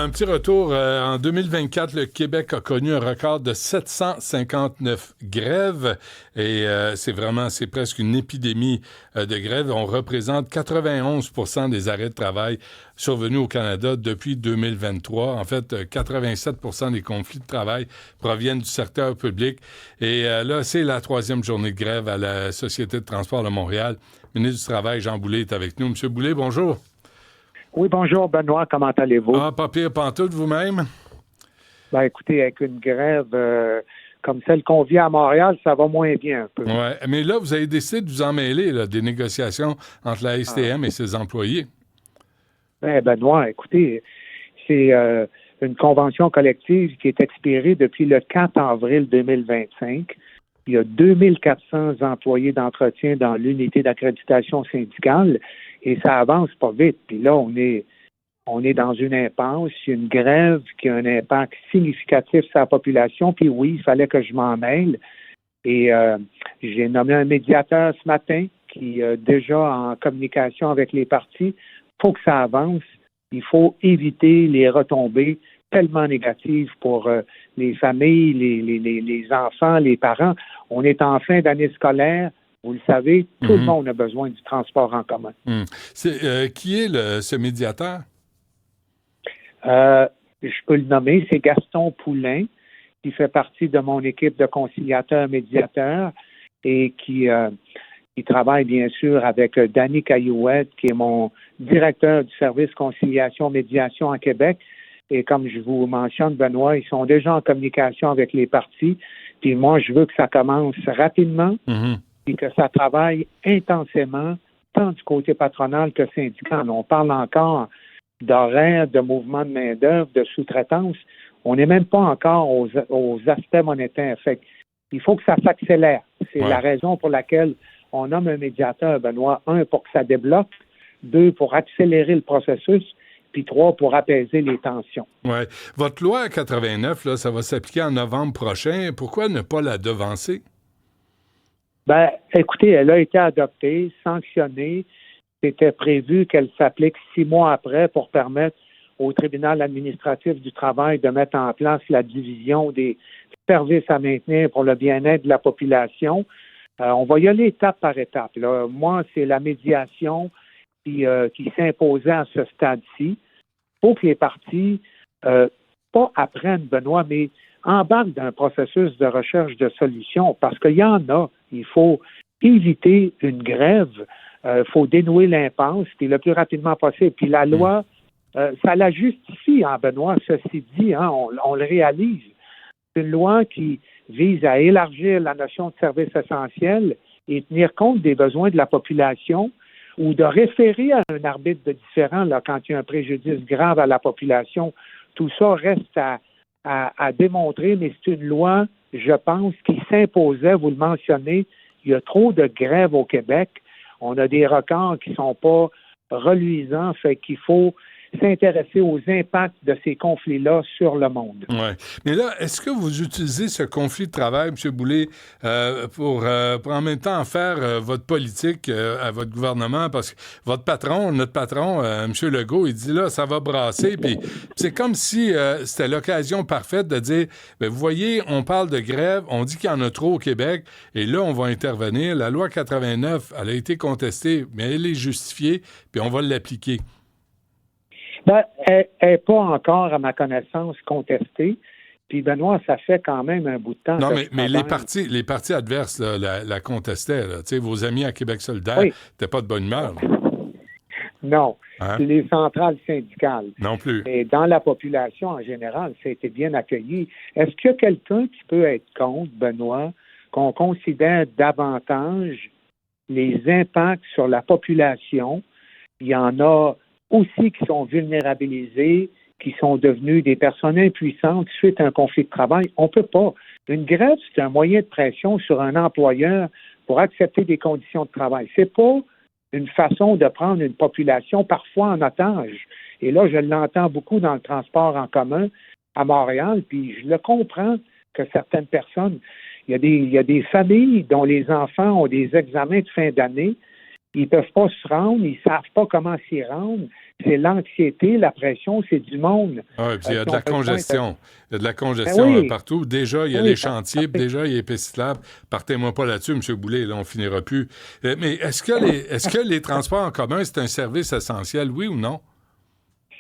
un petit retour. En 2024, le Québec a connu un record de 759 grèves et c'est presque une épidémie de grèves. On représente 91% des arrêts de travail survenus au Canada depuis 2023. En fait, 87% des conflits de travail proviennent du secteur public. Et là, c'est la troisième journée de grève à la Société de transport de Montréal. Le ministre du Travail, Jean Boulet, est avec nous. Monsieur Boulet, bonjour. Oui, bonjour Benoît, comment allez-vous? Ah, pas pire pantoute, vous-même? Ben écoutez, avec une grève comme celle qu'on vit à Montréal, ça va moins bien un peu. Oui, mais là, vous avez décidé de vous en mêler là, des négociations entre la STM et ses employés. Ben Benoît, écoutez, c'est une convention collective qui est expirée depuis le 4 avril 2025. Il y a 2400 employés d'entretien dans l'unité d'accréditation syndicale et ça avance pas vite. Puis là, on est dans une impasse, une grève qui a un impact significatif sur la population. Puis oui, il fallait que je m'en mêle. Et j'ai nommé un médiateur ce matin qui est déjà en communication avec les partis. Il faut que ça avance. Il faut éviter les retombées tellement négatives pour les familles, les enfants, les parents. On est en fin d'année scolaire. Vous le savez, tout le monde a besoin du transport en commun. Qui est ce médiateur? Je peux le nommer, c'est Gaston Poulain, qui fait partie de mon équipe de conciliateurs-médiateurs et qui travaille bien sûr avec Danny Caillouette, qui est mon directeur du service conciliation-médiation à Québec. Et comme je vous mentionne, Benoît, ils sont déjà en communication avec les partis. Puis moi, je veux que ça commence rapidement et que ça travaille intensément, tant du côté patronal que syndical. On parle encore d'horaires, de mouvements de main-d'œuvre, de sous-traitance. On n'est même pas encore aux aspects monétaires. Fait il faut que ça s'accélère. C'est la raison pour laquelle on nomme un médiateur, Benoît. 1, pour que ça débloque. 2, pour accélérer le processus. Puis 3, pour apaiser les tensions. Oui. Votre loi 89, là, ça va s'appliquer en novembre prochain. Pourquoi ne pas la devancer? Ben, écoutez, elle a été adoptée, sanctionnée. C'était prévu qu'elle s'applique 6 mois après pour permettre au tribunal administratif du travail de mettre en place la division des services à maintenir pour le bien-être de la population. On va y aller étape par étape. Là. Moi, c'est la médiation qui s'imposait à ce stade-ci. Il faut que les partis, pas apprennent, Benoît, mais embarquent d'un processus de recherche de solutions, parce qu'il y en a. Il faut éviter une grève. Il faut dénouer l'impasse, puis le plus rapidement possible. Puis la loi, ça la justifie, hein, Benoît, ceci dit, hein, on le réalise. C'est une loi qui vise à élargir la notion de service essentiel et tenir compte des besoins de la population ou de référer à un arbitre de différend là, quand il y a un préjudice grave à la population. Tout ça reste à démontrer, mais c'est une loi, je pense, qui s'imposait, vous le mentionnez, il y a trop de grèves au Québec. On a des records qui ne sont pas reluisants, fait qu'il faut s'intéresser aux impacts de ces conflits-là sur le monde. Oui. Mais là, est-ce que vous utilisez ce conflit de travail, M. Boulet, pour en même temps faire votre politique à votre gouvernement? Parce que notre patron, M. Legault, il dit là, ça va brasser. Puis c'est comme si c'était l'occasion parfaite de dire, bien, vous voyez, on parle de grève, on dit qu'il y en a trop au Québec, et là, on va intervenir. La loi 89, elle a été contestée, mais elle est justifiée, puis on va l'appliquer. Ben, elle n'est pas encore, à ma connaissance, contestée. Puis, Benoît, ça fait quand même un bout de temps. Non, mais les partis adverses là, la contestaient. Là. Vos amis à Québec solidaire n'étaient pas de bonne humeur. Là. Non. Hein? Les centrales syndicales. Non plus. Et dans la population en général, ça a été bien accueilli. Est-ce qu'il y a quelqu'un qui peut être contre, Benoît, qu'on considère davantage les impacts sur la population? Il y en a aussi qui sont vulnérabilisés, qui sont devenus des personnes impuissantes suite à un conflit de travail. On ne peut pas. Une grève, c'est un moyen de pression sur un employeur pour accepter des conditions de travail. C'est pas une façon de prendre une population parfois en otage. Et là, je l'entends beaucoup dans le transport en commun à Montréal, puis je le comprends que certaines personnes, il y a des familles dont les enfants ont des examens de fin d'année. Ils ne peuvent pas se rendre, ils ne savent pas comment s'y rendre. c'est l'anxiété, la pression, c'est du monde. Oui, puis il y a de la congestion. Il y a de la congestion oui, partout. Déjà, il y a les chantiers, puis déjà, il y a les pistes cyclables. Partez-moi pas là-dessus, M. Boulay, là, on finira plus. Mais est-ce que les transports en commun, c'est un service essentiel, oui ou non?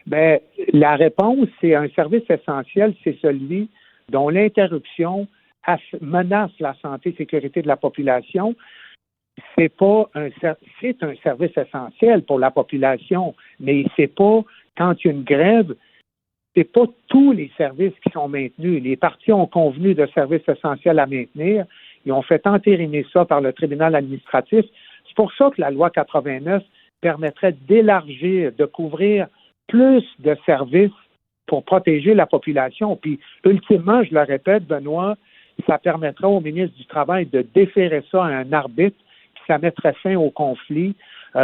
Bien, la réponse, c'est un service essentiel, c'est celui dont l'interruption menace la santé et sécurité de la population. C'est un service essentiel pour la population, mais c'est pas, quand il y a une grève, c'est pas tous les services qui sont maintenus. Les partis ont convenu de services essentiels à maintenir. Ils ont fait entériner ça par le tribunal administratif. C'est pour ça que la loi 89 permettrait d'élargir, de couvrir plus de services pour protéger la population. Puis, ultimement, je le répète, Benoît, ça permettra au ministre du Travail de déférer ça à un arbitre, puis ça mettrait fin au conflit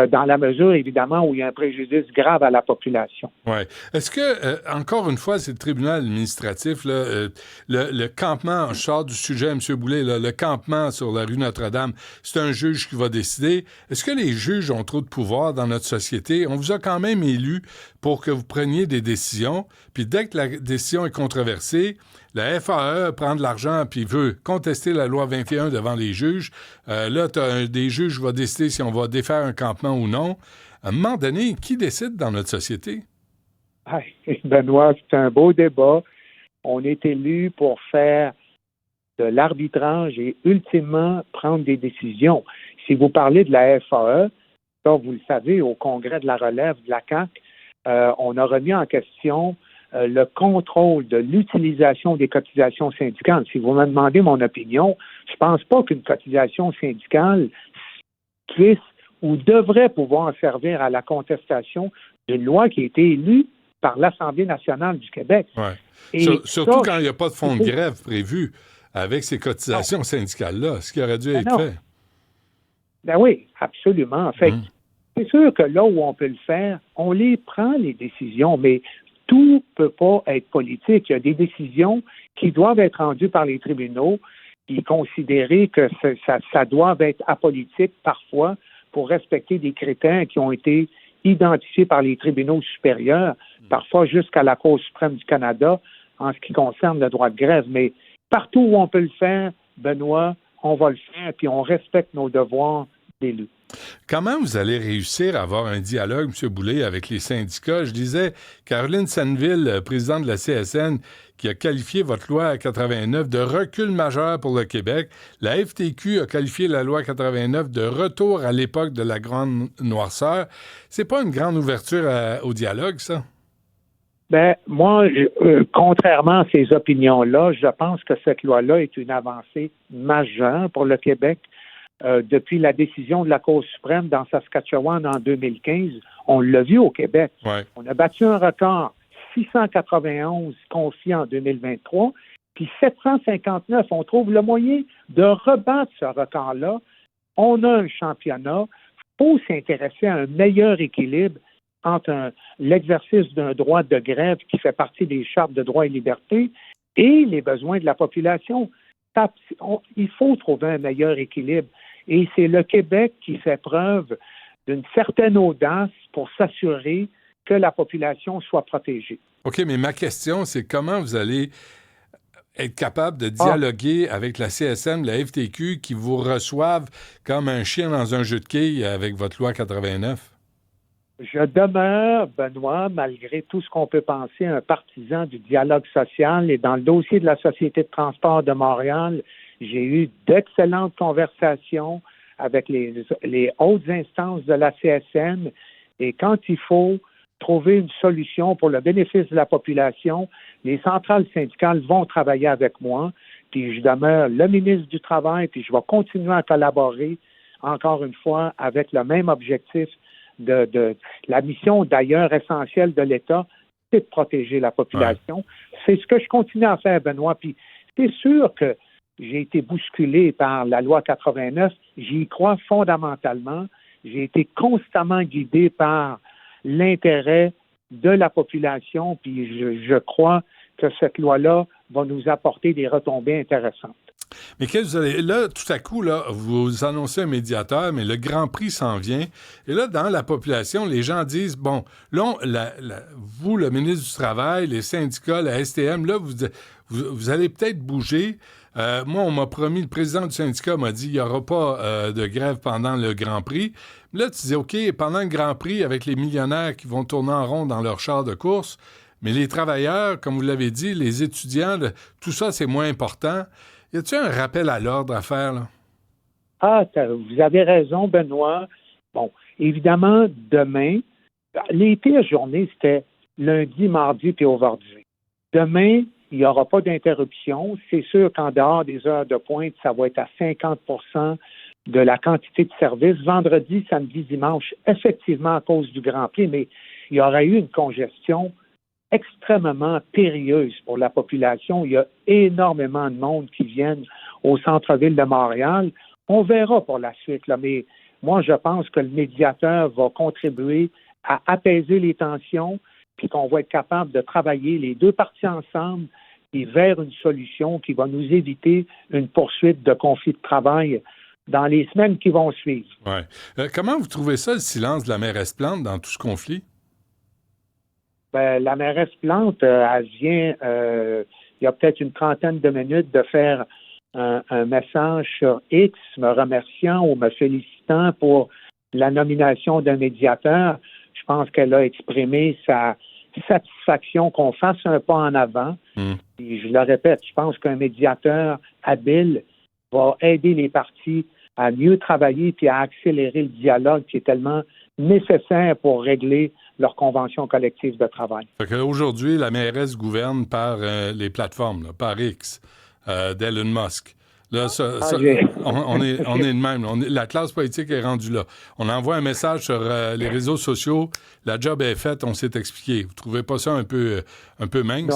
dans la mesure, évidemment, où il y a un préjudice grave à la population. Oui. Est-ce que, encore une fois, c'est le tribunal administratif, là, le campement, je sors du sujet, M. Boulay, là, le campement sur la rue Notre-Dame, c'est un juge qui va décider. Est-ce que les juges ont trop de pouvoir dans notre société? On vous a quand même élu pour que vous preniez des décisions, puis dès que la décision est controversée, la FAE prend de l'argent puis veut contester la loi 21 devant les juges. Là, tu as des juges qui vont décider si on va défaire un campement ou non. À un moment donné, qui décide dans notre société? Benoît, c'est un beau débat. On est élu pour faire de l'arbitrage et ultimement prendre des décisions. Si vous parlez de la FAE, ça, vous le savez, au congrès de la relève de la CAQ, on a remis en question le contrôle de l'utilisation des cotisations syndicales. Si vous me demandez mon opinion, je ne pense pas qu'une cotisation syndicale puisse ou devrait pouvoir servir à la contestation d'une loi qui a été élue par l'Assemblée nationale du Québec. Ouais. Surtout quand il n'y a pas de fonds de grève prévu avec ces cotisations syndicales-là, ce qui aurait dû être fait. Ben oui, absolument. En fait, c'est sûr que là où on peut le faire, on les prend, les décisions, mais tout ne peut pas être politique. Il y a des décisions qui doivent être rendues par les tribunaux et considérer que ça doit être apolitique parfois pour respecter des critères qui ont été identifiés par les tribunaux supérieurs, parfois jusqu'à la Cour suprême du Canada en ce qui concerne le droit de grève. Mais partout où on peut le faire, Benoît, on va le faire, puis on respecte nos devoirs d'élus. Comment vous allez réussir à avoir un dialogue, M. Boulay, avec les syndicats? Je disais, Caroline Senneville, présidente de la CSN, qui a qualifié votre loi 89 de recul majeur pour le Québec. La FTQ a qualifié la loi 89 de retour à l'époque de la grande noirceur. C'est pas une grande ouverture au dialogue, ça? Ben, moi, contrairement à ces opinions-là, je pense que cette loi-là est une avancée majeure pour le Québec. Depuis la décision de la Cour suprême dans Saskatchewan en 2015, on l'a vu au Québec. Ouais. On a battu un record, 691 confiés en 2023, puis 759. On trouve le moyen de rebattre ce record-là. On a un championnat. Il faut s'intéresser à un meilleur équilibre entre l'exercice d'un droit de grève qui fait partie des chartes de droits et libertés et les besoins de la population. Il faut trouver un meilleur équilibre. Et c'est le Québec qui fait preuve d'une certaine audace pour s'assurer que la population soit protégée. OK, mais ma question, c'est comment vous allez être capable de dialoguer avec la CSN, la FTQ, qui vous reçoivent comme un chien dans un jeu de quilles avec votre loi 89? Je demeure, Benoît, malgré tout ce qu'on peut penser, un partisan du dialogue social. Et dans le dossier de la Société de transport de Montréal, j'ai eu d'excellentes conversations avec les hautes instances de la CSN. Et quand il faut trouver une solution pour le bénéfice de la population, les centrales syndicales vont travailler avec moi. Puis je demeure le ministre du Travail, puis je vais continuer à collaborer, encore une fois, avec le même objectif de la mission, d'ailleurs, essentielle de l'État, c'est de protéger la population. Ouais. C'est ce que je continue à faire, Benoît. Puis c'est sûr que j'ai été bousculé par la loi 89. J'y crois fondamentalement. J'ai été constamment guidé par l'intérêt de la population. Puis je crois que cette loi-là va nous apporter des retombées intéressantes. Mais là, tout à coup, là, vous annoncez un médiateur, mais le Grand Prix s'en vient. Et là, dans la population, les gens disent, bon, là, vous, le ministre du Travail, les syndicats, la STM, là, vous allez peut-être bouger. Moi, on m'a promis, le président du syndicat m'a dit, il n'y aura pas de grève pendant le Grand Prix. Là, tu dis, OK, pendant le Grand Prix, avec les millionnaires qui vont tourner en rond dans leur char de course, mais les travailleurs, comme vous l'avez dit, les étudiants, tout ça, c'est moins important. Y a-t-il un rappel à l'ordre à faire, là? Ah, vous avez raison, Benoît. Bon, évidemment, demain, les pires journées, c'était lundi, mardi puis aujourd'hui. Demain, il n'y aura pas d'interruption. C'est sûr qu'en dehors des heures de pointe, ça va être à 50 de la quantité de services. Vendredi, samedi, dimanche, effectivement à cause du Grand Prix, mais il y aura eu une congestion extrêmement périlleuse pour la population. Il y a énormément de monde qui viennent au centre-ville de Montréal. On verra pour la suite, là, mais moi, je pense que le médiateur va contribuer à apaiser les tensions, puis qu'on va être capable de travailler les deux parties ensemble et vers une solution qui va nous éviter une poursuite de conflits de travail dans les semaines qui vont suivre. Ouais. Comment vous trouvez ça, le silence de la mairesse Plante dans tout ce conflit? Ben, la mairesse Plante, elle vient, il y a peut-être une trentaine de minutes, de faire un message sur X me remerciant ou me félicitant pour la nomination d'un médiateur. Je pense qu'elle a exprimé sa satisfaction qu'on fasse un pas en avant. Et je le répète, je pense qu'un médiateur habile va aider les partis à mieux travailler puis à accélérer le dialogue qui est tellement nécessaire pour régler leur convention collective de travail. Aujourd'hui, la mairesse gouverne par les plateformes, là, par X, d'Elon Musk. Là, on est de même. La classe politique est rendue là. On envoie un message sur les réseaux sociaux. La job est faite, on s'est expliqué. Vous trouvez pas ça un peu mince?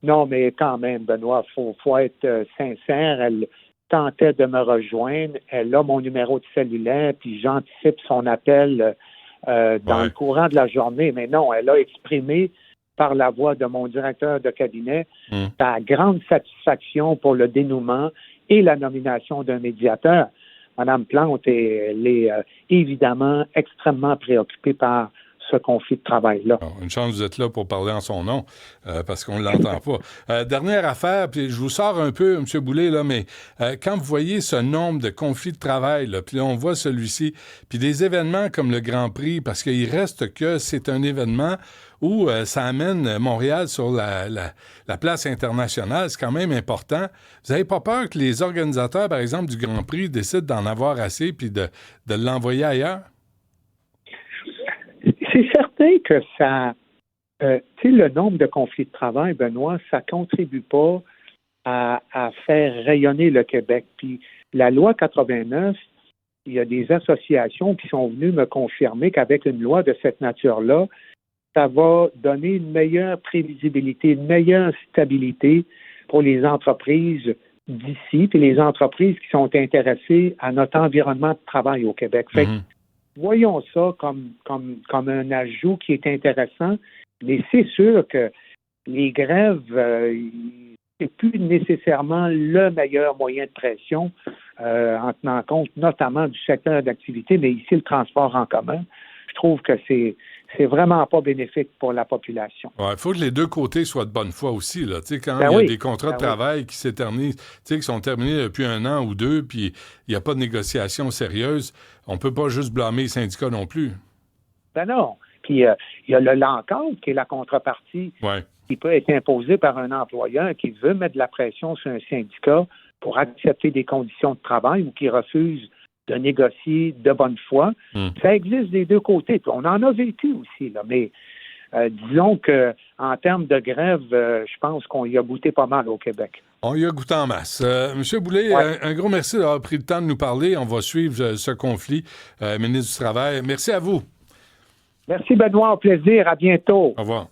Non, mais quand même, Benoît, faut être sincère. Elle tentait de me rejoindre. Elle a mon numéro de cellulaire, puis j'anticipe son appel dans le courant de la journée. Mais non, elle a exprimé par la voix de mon directeur de cabinet sa grande satisfaction pour le dénouement et la nomination d'un médiateur. Mme Plante, elle est évidemment extrêmement préoccupée par ce conflit de travail-là. Bon, une chance, vous êtes là pour parler en son nom, parce qu'on ne l'entend pas. Dernière affaire, puis je vous sors un peu, M. Boulay, là, mais quand vous voyez ce nombre de conflits de travail, là, puis là, on voit celui-ci, puis des événements comme le Grand Prix, parce qu'il reste que c'est un événement où ça amène Montréal sur la place internationale, c'est quand même important. Vous n'avez pas peur que les organisateurs, par exemple, du Grand Prix, décident d'en avoir assez puis de l'envoyer ailleurs? C'est certain que ça, le nombre de conflits de travail, Benoît, ça contribue pas à faire rayonner le Québec. Puis la loi 89, il y a des associations qui sont venues me confirmer qu'avec une loi de cette nature-là, ça va donner une meilleure prévisibilité, une meilleure stabilité pour les entreprises d'ici, puis les entreprises qui sont intéressées à notre environnement de travail au Québec. Fait que, voyons ça comme un ajout qui est intéressant, mais c'est sûr que les grèves, c'est plus nécessairement le meilleur moyen de pression en tenant compte notamment du secteur d'activité, mais ici, le transport en commun. Je trouve que c'est vraiment pas bénéfique pour la population. Il faut que les deux côtés soient de bonne foi aussi. Là. Quand il y a des contrats de travail qui s'éternisent, qui sont terminés depuis 1 an ou 2, puis il n'y a pas de négociation sérieuse, on ne peut pas juste blâmer les syndicats non plus. Ben non. Puis il y a le l'encontre qui est la contrepartie qui peut être imposée par un employeur qui veut mettre de la pression sur un syndicat pour accepter des conditions de travail ou qui refuse de négocier de bonne foi. Ça existe des deux côtés. Puis on en a vécu aussi, là, mais disons qu'en termes de grève, je pense qu'on y a goûté pas mal au Québec. On y a goûté en masse. Monsieur Boulay, un gros merci d'avoir pris le temps de nous parler. On va suivre ce conflit, ministre du Travail. Merci à vous. Merci, Benoît. Au plaisir. À bientôt. Au revoir.